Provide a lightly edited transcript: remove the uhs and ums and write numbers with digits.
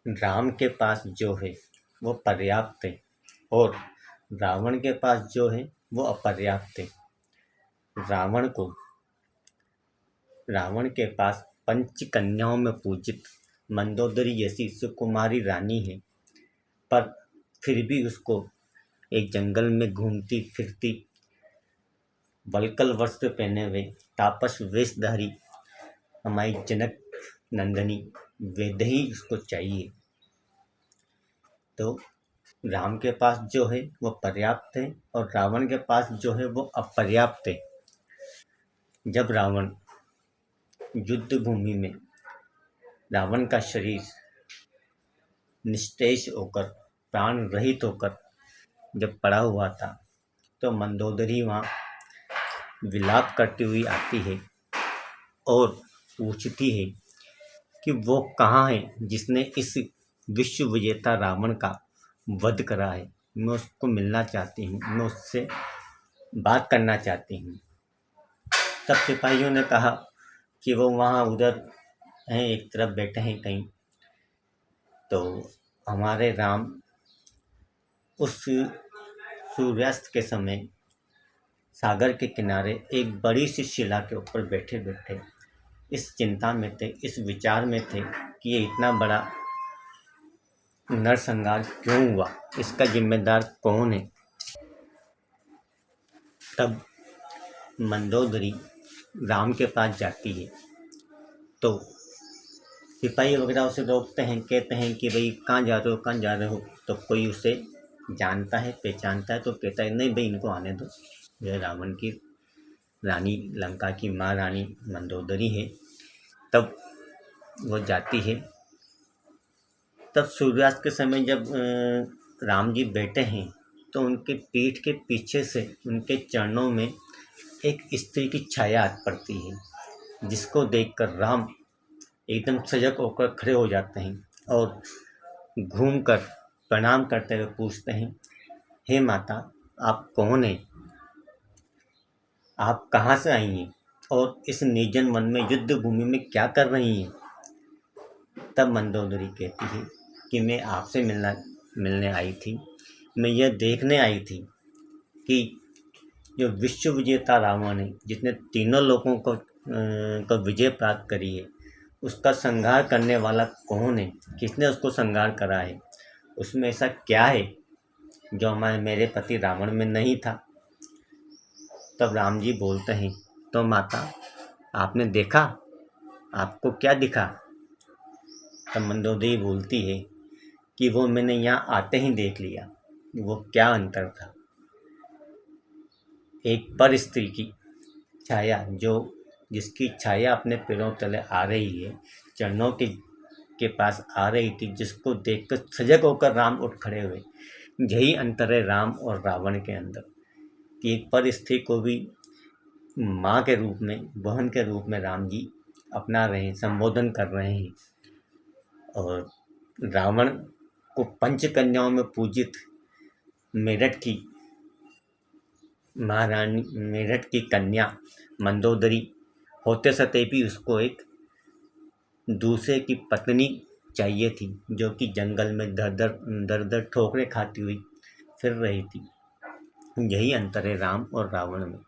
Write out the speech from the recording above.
राम के पास जो है वो पर्याप्त है और रावण के पास जो है वो अपर्याप्त है। रावण को रावण के पास पंच कन्याओं में पूजित मंदोदरी जैसी सुकुमारी रानी है, पर फिर भी उसको एक जंगल में घूमती फिरती वल्कल वस्त्र पहने हुए तापस वेशधारी हमारी जनक नंदनी वैदेही उसको चाहिए। तो राम के पास जो है वो पर्याप्त है और रावण के पास जो है वो अपर्याप्त है। जब रावण युद्ध भूमि में रावण का शरीर निस्तेज होकर प्राण रहित होकर जब पड़ा हुआ था, तो मंदोदरी वहाँ विलाप करती हुई आती है और पूछती है कि वो कहाँ है जिसने इस विश्व विजेता रावण का वध करा है। मैं उसको मिलना चाहती हूँ, मैं उससे बात करना चाहती हूँ। तब सिपाहियों ने कहा कि वो वहाँ उधर हैं, एक तरफ बैठे हैं कहीं। तो हमारे राम उस सूर्यास्त के समय सागर के किनारे एक बड़ी सी शिला के ऊपर बैठे बैठे इस चिंता में थे, इस विचार में थे कि ये इतना बड़ा नरसंहार क्यों हुआ, इसका जिम्मेदार कौन है। तब मंदोदरी राम के पास जाती है तो सिपाही वगैरह उसे रोकते हैं, कहते हैं कि भाई कहाँ जा रहे हो, कहाँ जा रहे हो। तो कोई उसे जानता है, पहचानता है, तो कहता है नहीं भाई इनको आने दो, यह रावण की रानी, लंका की महारानी मंदोदरी है। तब वो जाती है। तब सूर्यास्त के समय जब राम जी बैठे हैं तो उनके पीठ के पीछे से उनके चरणों में एक स्त्री की छाया आ पड़ती है, जिसको देखकर राम एकदम सजग होकर खड़े हो जाते हैं और घूमकर प्रणाम करते हुए पूछते हैं, हे माता, आप कौन हैं, आप कहाँ से आई हैं और इस निर्जन वन में युद्ध भूमि में क्या कर रही हैं। तब मंदोदरी कहती है कि मैं आपसे मिलने आई थी, मैं यह देखने आई थी कि जो विश्व विजेता रावण है, जिसने तीनों लोगों को विजय प्राप्त करी है, उसका संहार करने वाला कौन है, किसने उसको संहार करा है, उसमें ऐसा क्या है जो मेरे पति रावण में नहीं था। तब राम जी बोलते हैं, तो माता आपने देखा, आपको क्या दिखा। तब मंदोदरी बोलती है कि वो मैंने यहाँ आते ही देख लिया। वो क्या अंतर था, एक पर स्त्री की छाया, जिसकी छाया अपने पैरों तले आ रही है, चरणों के पास आ रही थी, जिसको देखकर सजग होकर राम उठ खड़े हुए। यही अंतर है राम और रावण के अंदर, कि एक पर स्त्री को भी माँ के रूप में, बहन के रूप में राम जी अपना रहे हैं, संबोधन कर रहे हैं। और रावण को पंच कन्याओं में पूजित मेरठ की महारानी, मेरठ की कन्या मंदोदरी होते सते भी उसको एक दूसरे की पत्नी चाहिए थी, जो कि जंगल में दर दर ठोकरें खाती हुई फिर रही थी। यही अंतर है राम और रावण में।